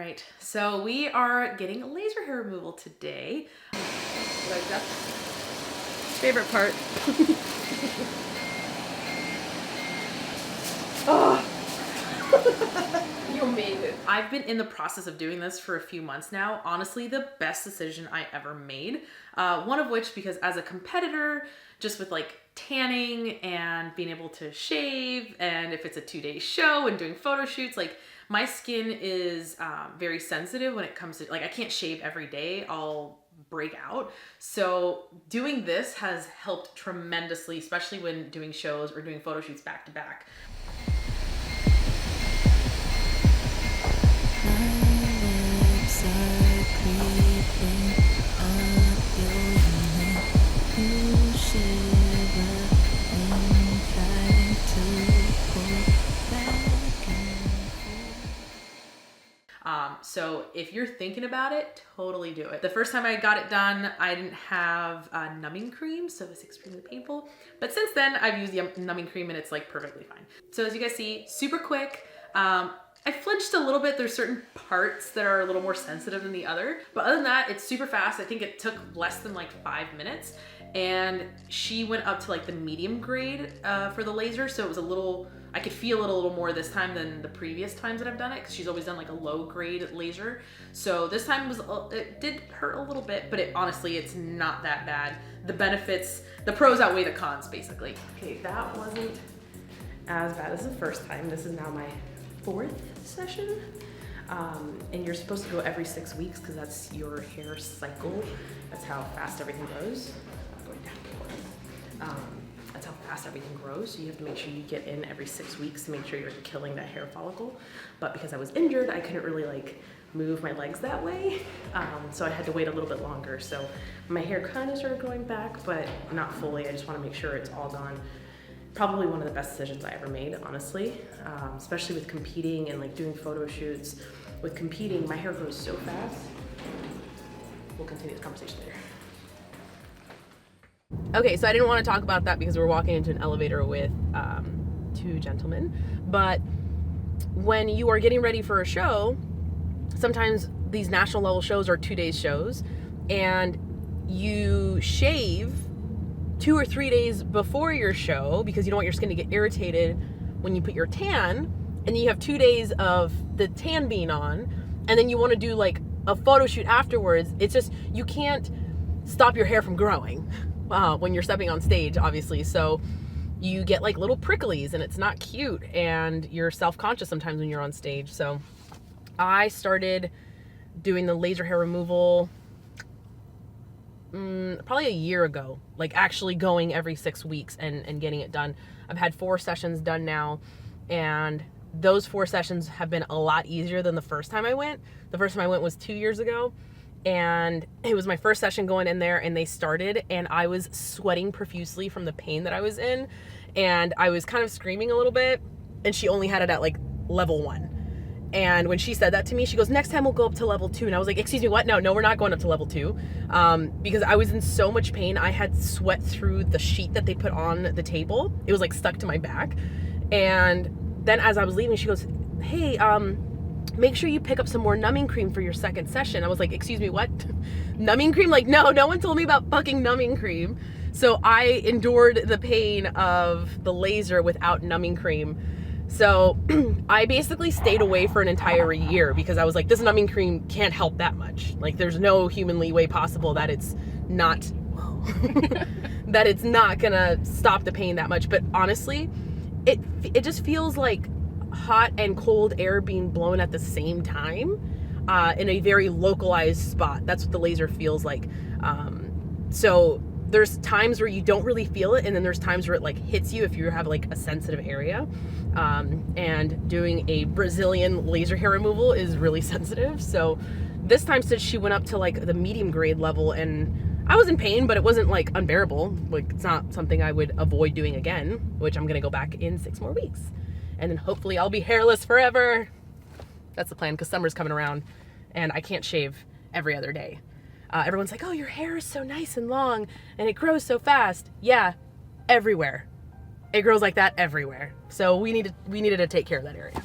right, so we are getting laser hair removal today. Like that. Favorite part. Oh, You made it. I've been in the process of doing this for a few months now. Honestly, the best decision I ever made. One of which, because as a competitor, just with like tanning and being able to shave, and if it's a 2-day show and doing photo shoots, like my skin is very sensitive when it comes to, like, I can't shave every day. I'll break out. So doing this has helped tremendously, especially when doing shows or doing photo shoots back to back. So if you're thinking about it, totally do it. The first time I got it done, I didn't have numbing cream, so it was extremely painful. But since then, I've used the numbing cream and it's like perfectly fine. So as you guys see, super quick. I flinched a little bit. There's certain parts that are a little more sensitive than the other. But other than that, it's super fast. I think it took less than like 5 minutes. And she went up to like the medium grade for the laser. So it was a little, I could feel it a little more this time than the previous times that I've done it, because she's always done like a low grade laser. So this time it did hurt a little bit, but honestly, it's not that bad. The benefits, the pros outweigh the cons, basically. Okay, that wasn't as bad as the first time. This is now my 4th session. And you're supposed to go every 6 weeks because that's your hair cycle. That's how fast everything grows. That's how fast everything grows. So you have to make sure you get in every 6 weeks to make sure you're killing that hair follicle. But because I was injured, I couldn't really like move my legs that way. So I had to wait a little bit longer. So my hair kind of started growing back, but not fully. I just want to make sure it's all done. Probably one of the best decisions I ever made, honestly, especially with competing and like doing photo shoots. With competing, my hair grows so fast. We'll continue this conversation later. Okay, so I didn't want to talk about that because we're walking into an elevator with 2 gentlemen. But when you are getting ready for a show, sometimes these national level shows are 2-day shows, and you shave 2 or 3 days before your show because you don't want your skin to get irritated when you put your tan, and then you have 2 days of the tan being on, and then you want to do like a photo shoot afterwards. It's just, you can't stop your hair from growing when you're stepping on stage, obviously. So you get like little pricklies and it's not cute, and you're self-conscious sometimes when you're on stage. So I started doing the laser hair removal probably a year ago, like actually going every 6 weeks and getting it done. I've had 4 sessions done now, and those 4 sessions have been a lot easier than the first time I went. The first time I went was 2 years ago, and it was my first session going in there, and they started, and I was sweating profusely from the pain that I was in, and I was kind of screaming a little bit, and she only had it at like level 1. And when she said that to me, she goes, next time we'll go up to level 2. And I was like, excuse me, what? No, we're not going up to level 2. Because I was in so much pain. I had sweat through the sheet that they put on the table. It was like stuck to my back. And then as I was leaving, she goes, hey, make sure you pick up some more numbing cream for your second session. I was like, excuse me, what? Numbing cream? Like, no one told me about fucking numbing cream. So I endured the pain of the laser without numbing cream. So I basically stayed away for an entire year because I was like, this numbing cream can't help that much. Like, there's no humanly way possible that it's not, that it's not gonna stop the pain that much. But honestly, it just feels like hot and cold air being blown at the same time in a very localized spot. That's what the laser feels like. So there's times where you don't really feel it, and then there's times where it like hits you if you have like a sensitive area. And doing a Brazilian laser hair removal is really sensitive. So this time, since she went up to like the medium grade level, and I was in pain, but it wasn't like unbearable. Like, it's not something I would avoid doing again, which I'm gonna go back in 6 more weeks. And then hopefully I'll be hairless forever. That's the plan, because summer's coming around and I can't shave every other day. Everyone's like, oh, your hair is so nice and long and it grows so fast. Yeah, everywhere. It grows like that everywhere. So we needed to take care of that area.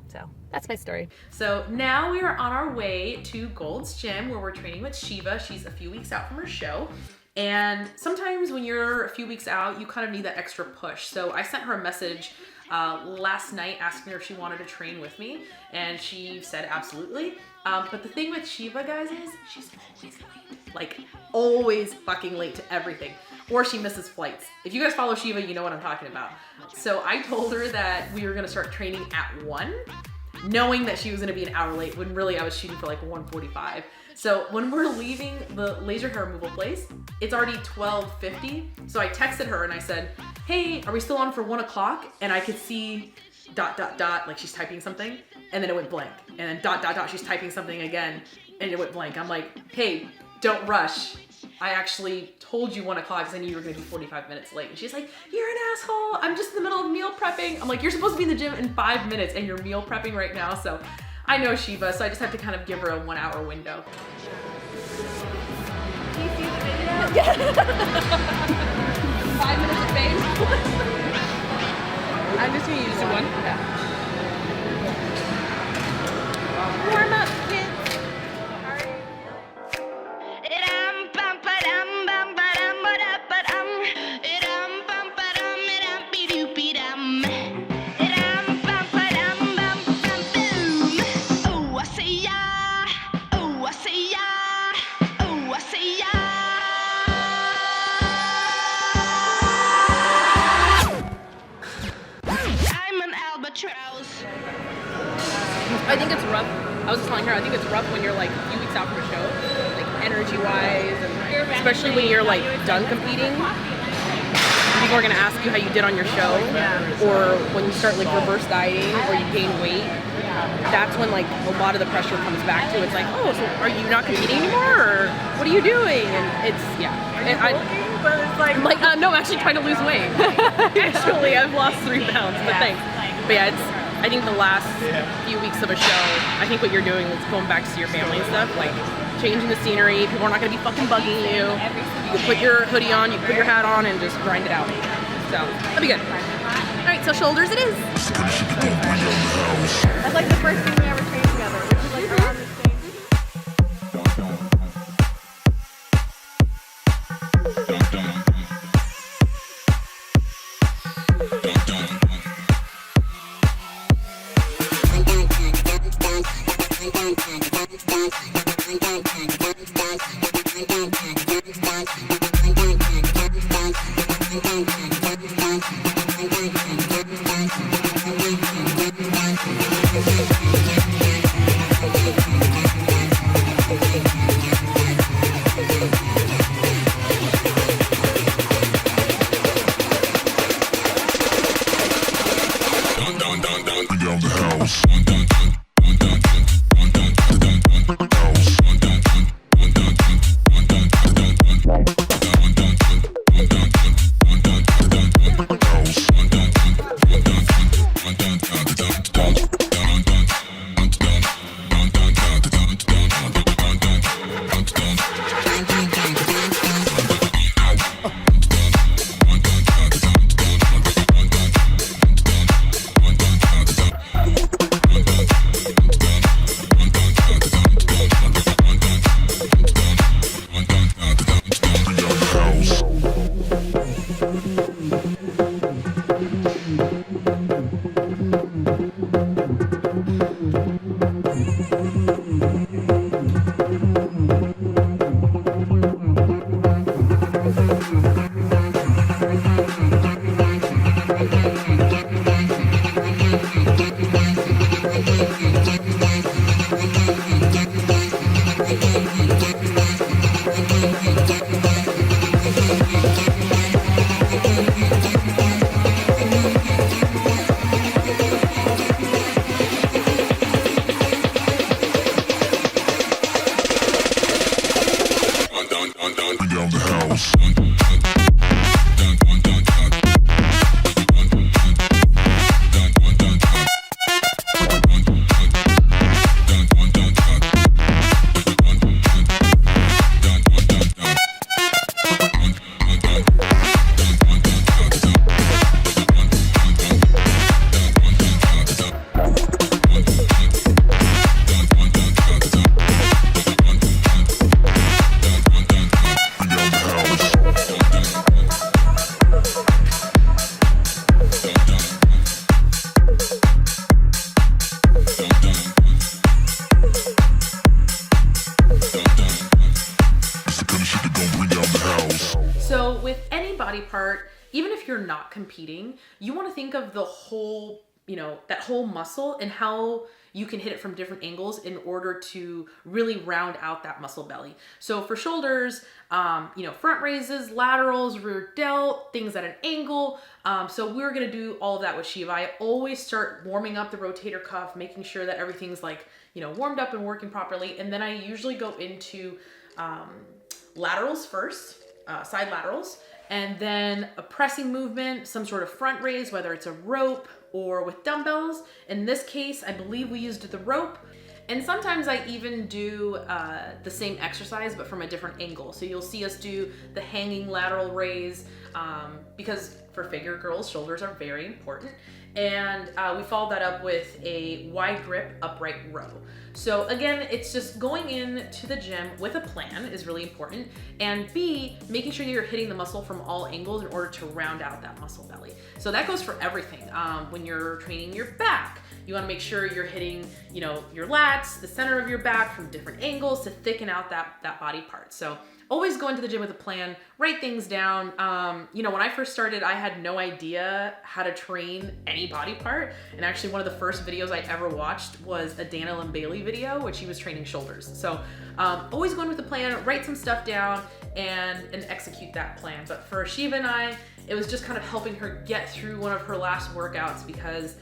So that's my story. So now we are on our way to Gold's Gym where we're training with Shiva. She's a few weeks out from her show. And sometimes when you're a few weeks out, you kind of need that extra push. So I sent her a message last night asking her if she wanted to train with me. And she said absolutely. But the thing with Shiva, guys, is she's always late. Like, always fucking late to everything. Or she misses flights. If you guys follow Shiva, you know what I'm talking about. So I told her that we were gonna start training at 1, knowing that she was gonna be an hour late, when really I was shooting for like 1:45. So when we're leaving the laser hair removal place, it's already 12:50. So I texted her and I said, hey, are we still on for 1 o'clock? And I could see ... like she's typing something, and then it went blank. And then ... she's typing something again, and it went blank. I'm like, hey, don't rush. I actually told you 1 o'clock because I knew you were gonna be 45 minutes late. And she's like, you're an asshole. I'm just in the middle of meal prepping. I'm like, you're supposed to be in the gym in 5 minutes and you're meal prepping right now. So I know Shiva, so I just have to kind of give her a 1 hour window. Do you see the video? 5 minutes of fame. I'm just gonna use one. Yeah. Warm up, kids. I think it's rough. I was just telling her, I think it's rough when you're like a few weeks out from a show, like energy-wise, and especially when you're like done competing. People are gonna ask you how you did on your show, or when you start like reverse dieting or you gain weight. That's when like a lot of the pressure comes back to. It's like, oh, so are you not competing anymore, or what are you doing? And it's But it's like no, I'm actually trying to lose weight. Actually, I've lost 3 pounds, but thanks. But yeah, I think the last few weeks of a show, I think what you're doing is going back to see your family and stuff, like changing the scenery. People are not going to be fucking bugging you. You can put your hoodie on, you can put your hat on, and just grind it out. So, that'll be good. All right, so shoulders it is. that's like the first thing we ever trained together, which is like around the same. So with any body part, even if you're not competing, you want to think of the whole, you know, that whole muscle and how you can hit it from different angles in order to really round out that muscle belly. So for shoulders, you know, front raises, laterals, rear delt, things at an angle. So we're gonna do all of that with Shiva. I always start warming up the rotator cuff, making sure that everything's like, you know, warmed up and working properly. And then I usually go into laterals first, side laterals, and then a pressing movement, some sort of front raise, whether it's a rope or with dumbbells. In this case, I believe we used the rope. And sometimes I even do the same exercise, but from a different angle. So you'll see us do the hanging lateral raise because for figure girls, shoulders are very important. And we followed that up with a wide grip upright row. So again, it's just going into the gym with a plan is really important. And B, making sure you're hitting the muscle from all angles in order to round out that muscle belly. So that goes for everything. When you're training your back, you want to make sure you're hitting, you know, your lats, the center of your back from different angles to thicken out that body part. So always go into the gym with a plan, write things down. You know, when I first started, I had no idea how to train any body part. And actually one of the first videos I ever watched was a Dana Bailey video, which she was training shoulders. So always go in with a plan, write some stuff down and execute that plan. But for Shiva and I, it was just kind of helping her get through one of her last workouts because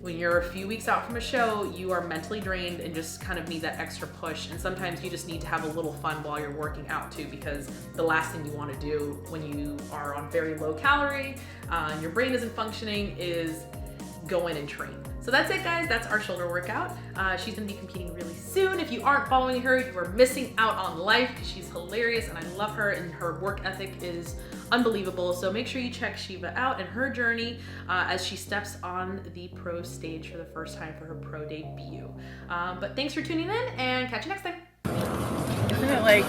when you're a few weeks out from a show, you are mentally drained and just kind of need that extra push. And sometimes you just need to have a little fun while you're working out too, because the last thing you want to do when you are on very low calorie and your brain isn't functioning is go in and train. So that's it, guys. That's our shoulder workout. She's gonna be competing really soon. If you aren't following her, you are missing out on life because she's hilarious and I love her and her work ethic is unbelievable. So make sure you check Shiva out and her journey as she steps on the pro stage for the first time for her pro debut. But thanks for tuning in and catch you next time. Isn't it like,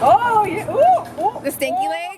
oh yeah, ooh, ooh, The stinky leg?